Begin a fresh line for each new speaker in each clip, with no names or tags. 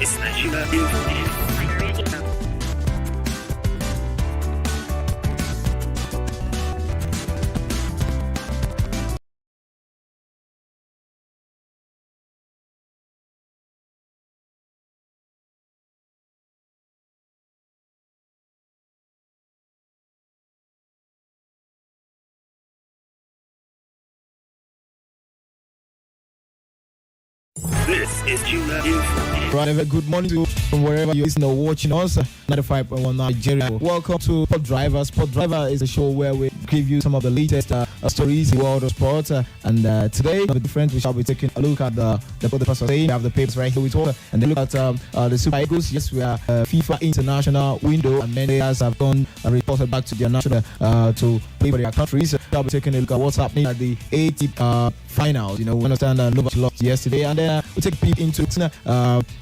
is National Information. This is Tuna Information.
Right, good morning to from wherever you're listening or watching us. 95.1 Nigeria. Welcome to Sport Driver. Sport Driver is a show where we give you some of the latest stories in the world of sport. And today, no different, we shall be taking a look at the person saying. We have the papers right here with us, and then look at the Super Eagles. Yes, we are FIFA international window, and many players have gone and reported back to their national to play for their countries. We'll be taking a look at what's happening at the 80 finals. You know, we understand that Novak lost yesterday, and then we'll take a peek into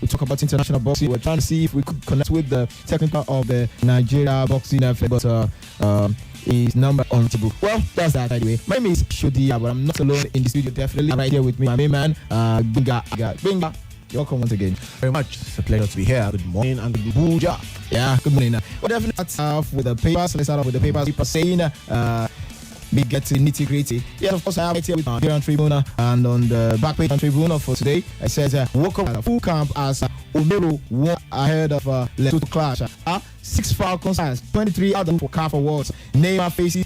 we talk about international boxing. We're trying to see if we could connect with the technical of the Nigeria boxing but is number on table. Well, that's that anyway. My name is Shodia, but I'm not alone in the studio. Definitely right here with me, my main man, Binga. You're welcome once again.
Very much. It's a pleasure to be here. Good morning and good job.
Yeah, good morning. Well, definitely start off with the papers. Let's start off with the papers. People saying we get to nitty gritty. Yeah, of course, I have it here with Nigerian Tribune, and on the back page on Tribune for today, it says woke up at full camp as Omero won ahead of Lesotho clash. 6 Falcons, 23 out of 4 CAF awards. Neymar faces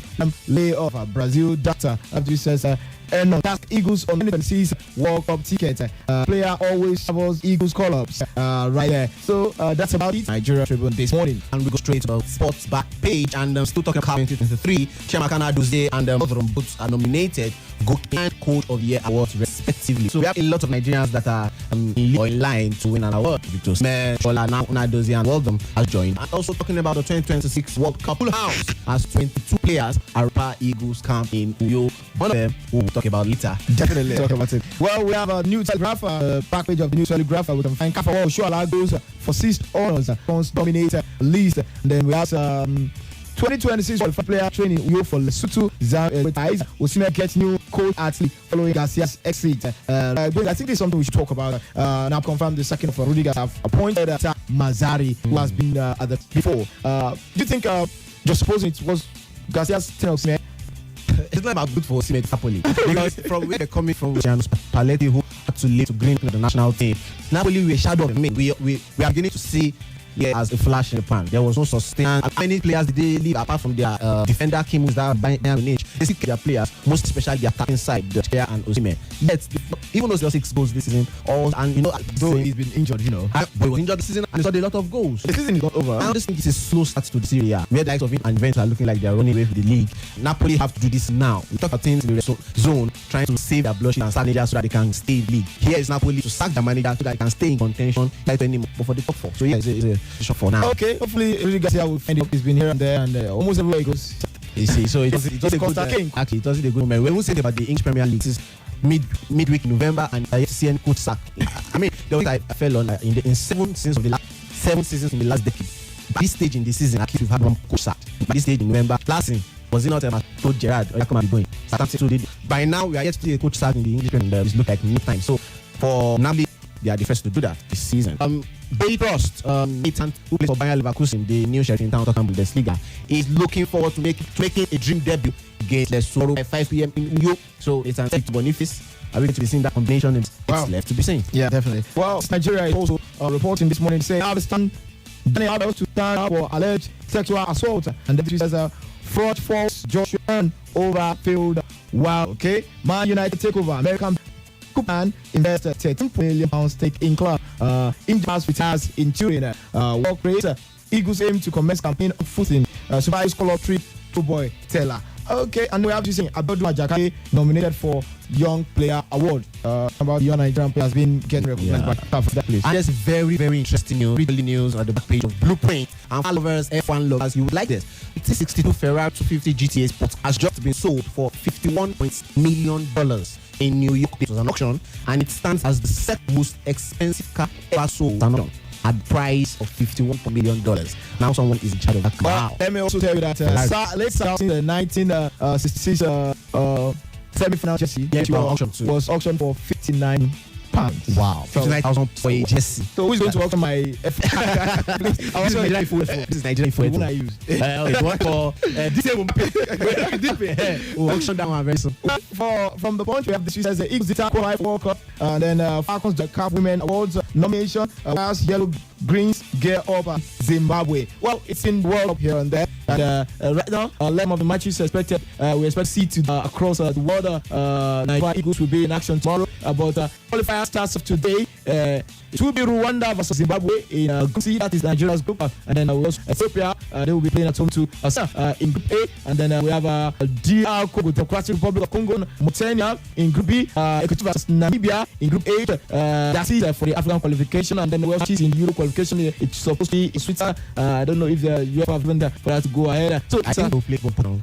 layoff. Brazil doctor after he says task Eagles on 2026 World Cup ticket. Player always travels Eagles call-ups right there. So that's about it. Nigeria Tribune this morning.
And we go straight to the sports back page, and still talking about 2023. Chiamaka Nadozie and Othram both are nominated Goalkeeper and Coach of the Year awards respectively. So we have a lot of Nigerians that are in line to win an award. Victor Smith, Shola Nadozie and Othram has joined. And also talking about the 2026 World Cup full house as 22 players are per Eagles camp in Uyo. One of them we will talk about later.
Definitely talk about it. Well, we have a new Telegraph, back page of the New Telegraph. We can find CAF award. Shola goes for 6 honors, dominator list. And then we have 2026 World Player Training Uyo for Lesotho. Osime gets new coach athlete following Garcia's exit. I think this is something we should talk about. Now confirmed the second of Rudiger have appointed Mazari, who has been at the before. Do you think, just supposing it was Garcia's turn of Osime?
It's not about good for Osime Napoli because from where they're coming from, Paletti, who had to lead to green the national team. Napoli were a shadow of them. We are beginning to see as a flash in the pan. There was no sustain. And many players did they leave apart from their defender Kim, who's that Bayern Munich. They still their players, most especially the attacking side, the player and Osimhen. Yet, even though there were 6 goals this season,
though he's been injured, but
he was injured this season and he got a lot of goals.
The season is not over.
I just think it's a slow start to the Serie A, where the likes of it and Juventus are looking like they're running away with the league. Napoli have to do this now. We talk about teams in the zone trying to save their bloodshot and start managers so that they can stay in the league. Here is Napoli to sack the manager so that they can stay in contention anymore for the top 4. So it's a shot for now.
Okay, hopefully Rudy Garcia will find it. He's been here and there, and almost everywhere he goes.
You see, so it was a good actually, it wasn't a good moment. When we say about the English Premier League, this is midweek in November, and I see any coach sack. I mean, the way I fell on in 7 seasons in the last decade. By this stage in the season, at least we've had one coach sacked. By this stage in November, last season, was it not Coach Gerrard or come and be going? By now, we are yet to see a coach sacked in the English Premier League. It looks like no time. So for Napoli, they are the first to do that this season. Bailey Prost, Nathan, who plays for Bayern Leverkusen, the new sheriff in town of Bundesliga, is looking forward to making a dream debut against Lesotho at 5 p.m. in Uyo. So it's an to Boniface. Are we going to be seeing that combination? It's left to be seen.
Yeah, definitely. Well, Nigeria is also reporting this morning saying Daniel Adams to stand for alleged sexual assault, and the says fraud false Joshua over failed. Wow. Okay, Man United take over American. Kupan invested £13 million stake in club. Injuries retires in Turin. Work rate. Eagles aim to commence campaign of footing. Super Eagles call up 3 boy Taylor. Okay, and we have to sing Abedu Ajakale nominated for Young Player Award. About young Nigerian players being getting recognized by that place.
And there's very, very interesting news. Read the news at the back page of Blueprint. And followers, F1 lovers, you would like this. It's 62 Ferrari 250 GTA Sport has just been sold for $51 million in New York. It was an auction, and it stands as the second most expensive car ever sold at the price of $51 million. Now someone is in charge of that car.
Wow. Let me also tell you that let's start in the 1966 semi-final jersey was auctioned for $59 pounds.
Wow,
So-
59,000 for a jersey.
So who's going to welcome my? I was
Nigerian food. This is Nigerian food.
the one I use.
Okay, one for this year we'll auction that one very soon.
From the punch, we have the Swiss as the Eagles Qualifiers World Cup, and then Falcons the CAF Women Awards nomination. Wales Yellow Greens gear up Zimbabwe. Well, it's in World Cup here and there. And right now, 11 of the matches expected. We expect to see across the world. Nigeria Eagles will be in action tomorrow. But qualifier starts of today. It will be Rwanda versus Zimbabwe in Group C. That is Nigeria's group. And then we also Ethiopia. They will be playing at home to in Group A. And then we have DR Congo, Democratic Republic of Congo, Mauritania in Group B. Equatorial versus Namibia in Group A. That's it for the African qualification. And then Wales is in Euro qualification. It's supposed to be in Switzerland. I don't know if the UEFA have given for that to go ahead. So
I think we'll play Bopo.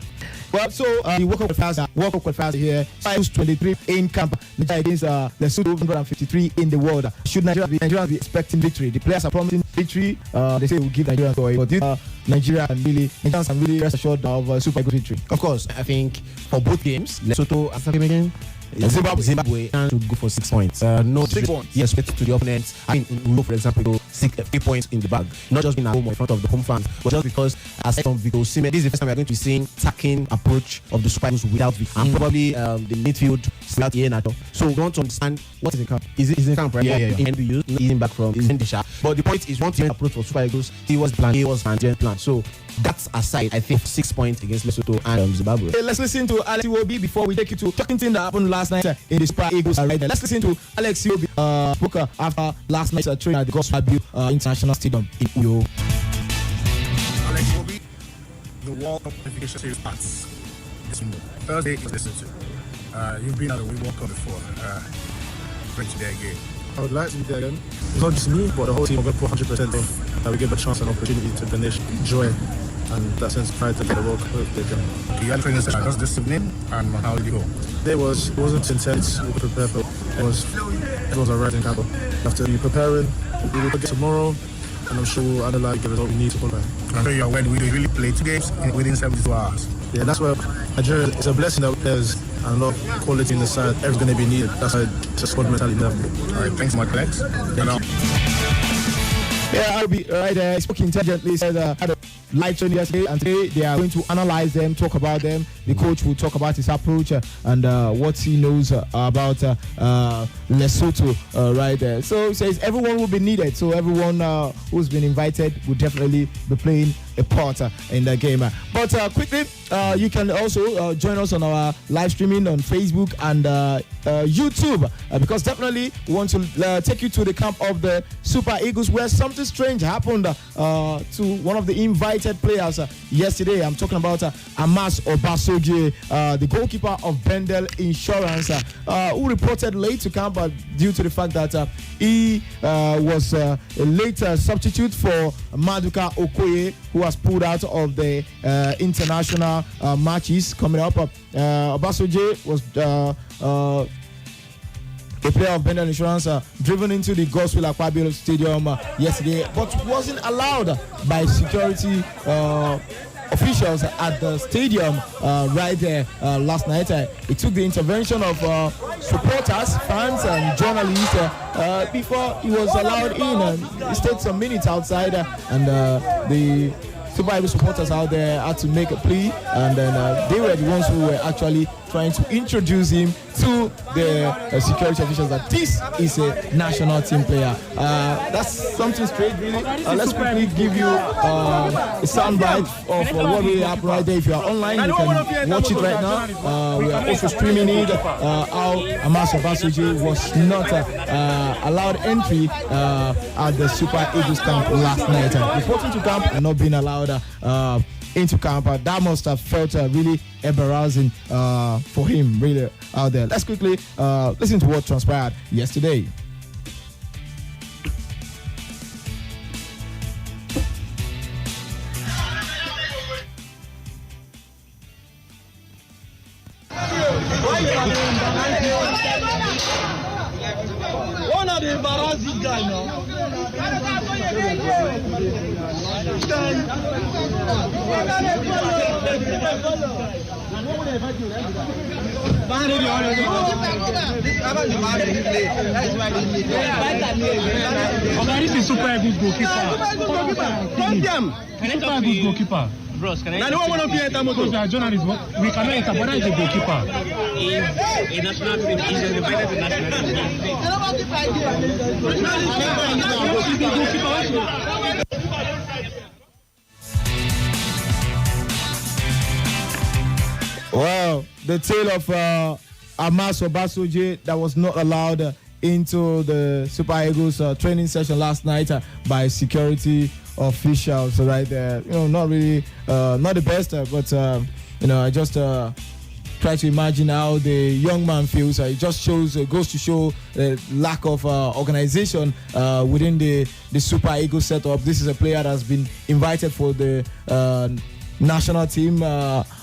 well, so the World Cup qualifiers here. 23 in camp. Nigeria against Lesotho 153 in the world. Should Nigeria be expecting victory? The players are promising victory. They say we'll give Nigeria a but this Nigeria can really rest assured of Super Eagles victory.
Of course, I think for both games, Lesotho again. Zimbabwe to go for 6 points. No
6 points.
Yes, to the opponents. I mean, Ulo, for example, 3 points in the bag. Not just being at home or in front of the home fans, but just because, aside from Victor Osimhen, this is the first time we're going to be seeing attacking approach of the Super Eagles without Victor. And probably the midfield without Iheanacho. So we want to understand what is in camp. Is it in camp, right?
Yeah.
In the use, eating back from Indisha. But the point is, one team approach for Super Eagles. He was planned. He was planned. So that's aside, I think 6 points against Lesotho and Zimbabwe.
Okay, let's listen to Alex Iwobi before we take you to talking thing that happened last night in the Super Eagles. Right there. Let's listen to Alex Iwobi spoke after last night's training at the Gospel International Stadium in Uyo.
Alex Iwobi, the World Cup qualification series starts this window. Thursday is Lesotho. You've been at the World Cup before. Bring to there again.
I would like to be there again. It's not just me, but the whole team. I'm going to put 100% in that we give a chance and opportunity to the nation joy and that sense of pride to get the World Cup again.
You had training session just this evening, and how did you go?
It wasn't intense. We could prepare for it. It was a rising camp. After you preparing, we will get tomorrow, and I'm sure we'll analyze the result we need to qualify.
I'm sure you're aware we really play 2 games within 72 hours.
Yeah, that's where Nigeria. It's a blessing that there's a lot of quality in the side. Everyone's going to be needed. That's why it's a squad mentality level.
All right, thanks so much, Alex.
Yeah, I'll be right there. He spoke intelligently, said had a live training yesterday, and today they are going to analyze them, talk about them. The coach will talk about his approach and what he knows about Lesotho right there. So he says everyone will be needed. So everyone who's been invited will definitely be playing a part in the game. But quickly, you can also join us on our live streaming on Facebook and YouTube because definitely we want to take you to the camp of the Super Eagles where something strange happened to one of the invited players yesterday. I'm talking about Amas Obasogie, the goalkeeper of Bendel Insurance, who reported late to camp due to the fact that he was a late substitute for Maduka Okoye, who was pulled out of the international matches coming up. Obasogie was a player of Bendel Insurance driven into the Gospel Aquabio Stadium yesterday, but wasn't allowed by security officials at the stadium right there last night. It took the intervention of supporters, fans, and journalists before he was allowed in. He stayed some minutes outside, and the Super Eagles supporters out there had to make a plea, and then they were the ones who were actually trying to introduce him to the security officials that this is a national team player. That's something strange, really. Let's quickly give you a soundbite of what really happened right there. If you are online, you can watch it right now. We are also streaming it. How Amas Obasogie was not allowed entry at the Super Eagles camp last night. Reporting to camp and not being allowed into camp. That must have felt really embarrassing for him, really, out there. Let's quickly listen to what transpired yesterday.
One of the embarrassing guy now. This is super good goalkeeper. Super good goalkeeper.
Bros, can I?
Now, one of you enter motor. Because we are journalists, we cannot enter. But is a goalkeeper.
He's a national team. He's invited to national team.
Wow, the tale of Amas Obasoje that was not allowed into the Super Eagles training session last night by security officials right there. Not really, not the best, but I just try to imagine how the young man feels. It just goes to show the lack of organization within the Super Eagles setup. This is a player that's been invited for the national team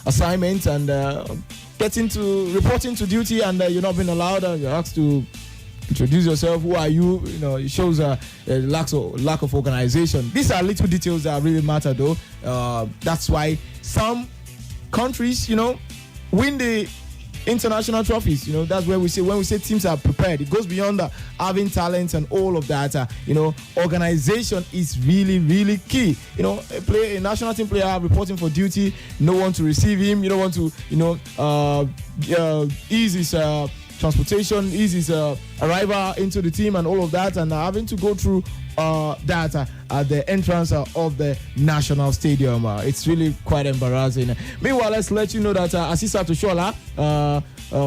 assignment and reporting to duty, and you're not being allowed. You're asked to introduce yourself. Who are you? It shows a lack of organization. These are little details that really matter, though. That's why some countries, win the international trophies. That's where when we say teams are prepared, it goes beyond having talent and all of that. Organization is really, really key. A national team player reporting for duty, no one to receive him. You don't want to, ease his transportation, ease his arrival into the team and all of that, and having to go through that at the entrance of the national stadium. It's really quite embarrassing. Meanwhile, let's let you know that Asisa Toshola,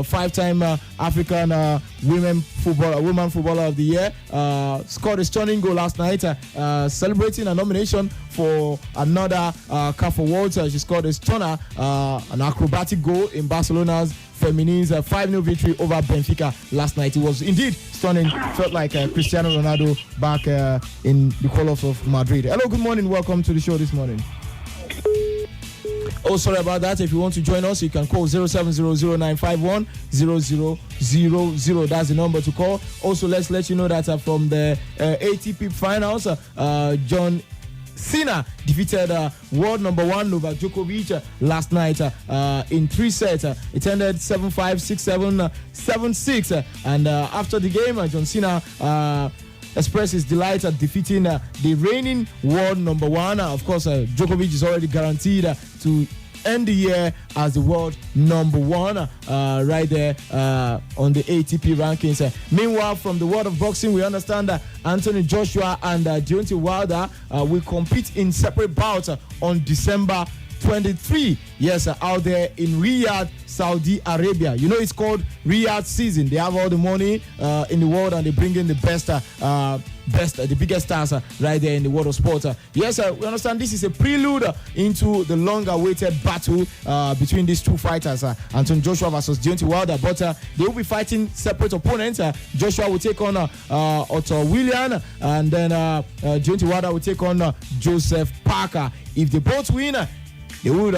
five-time African women footballer of the year, scored a stunning goal last night, celebrating a nomination for another CAF Awards. She scored a stunner, an acrobatic goal in Barcelona's Feminine's 5-0 victory over Benfica last night. It was indeed stunning. Felt like Cristiano Ronaldo back in the colours of Madrid. Hello, good morning. Welcome to the show this morning. Oh, sorry about that. If you want to join us, you can call 0700-951-0000. That's the number to call. Also, let's let you know that from the ATP finals, John Cena defeated world number one Novak Djokovic last night in 3 sets. It ended 7-5, 6-7, 7-6. And after the game, John Cena expressed his delight at defeating the reigning world number one. Of course, Djokovic is already guaranteed to end the year as the world number one right there on the ATP rankings. Meanwhile, from the world of boxing, we understand that Anthony Joshua and Deontay Wilder will compete in separate bouts on December 23. Yes, out there in Riyadh, Saudi Arabia. It's called Riyadh season. They have all the money in the world, and they bring in the best, the biggest stars right there in the world of sport. Yes, we understand this is a prelude into the long-awaited battle between these two fighters, Anthony Joshua versus Deontay Wilder. But they will be fighting separate opponents. Joshua will take on Otto Willian, and then Deontay Wilder will take on Joseph Parker. If they both win, they would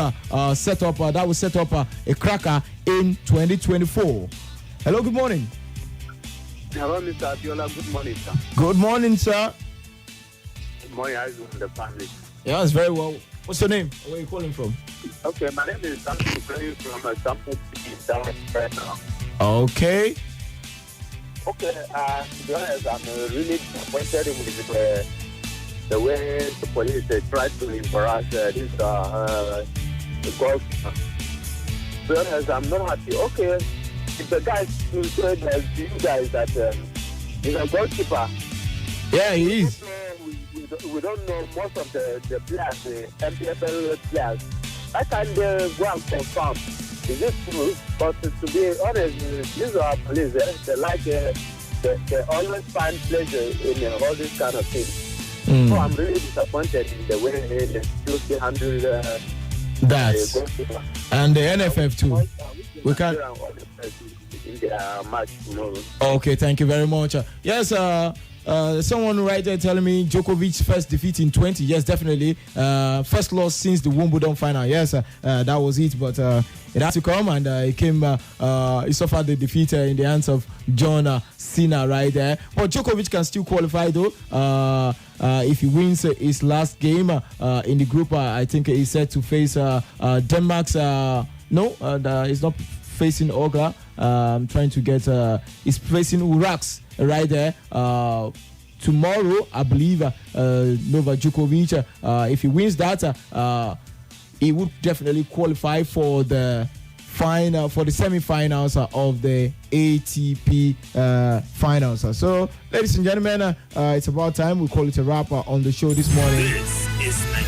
set up a cracker in 2024. Hello, good morning.
Hello, Mr. Abiola. Good morning, sir.
Good morning, sir.
Good morning, how is the family?
Yeah, it's very well. What's your name? Where are you calling from?
Okay, my name is Samson calling from Samson City, Dallas right now.
Okay.
Okay, to be honest, I'm really disappointed with the way the police tried to embarrass this goalkeeper. To be honest, I'm not happy. Okay, if the guy said to you guys that he's a goalkeeper.
Yeah, he is.
We don't know most of the players, the MPFL players. I can't go and confirm. Is it true? But to be honest, these are police. They always find pleasure in all this kind of things. So I'm really disappointed in the way they choose to handle
that. And the NFF too. We can.
In their match tomorrow.
Okay, thank you very much. Yes, someone right there telling me Djokovic's first defeat in 20. Yes, definitely. First loss since the Wimbledon final. Yes, that was it. But it had to come, and it came. He suffered the defeat in the hands of John Cena right there. But Djokovic can still qualify though. If he wins his last game in the group, I think he's set to face Denmark's No, he's not facing Ogla. Trying to get. He's facing Urax right there. Tomorrow, I believe Novak Djokovic, if he wins that, he would definitely qualify for the final, for the semi-finals of the ATP finals. So, ladies and gentlemen, it's about time we call it a wrap on the show this morning.
This is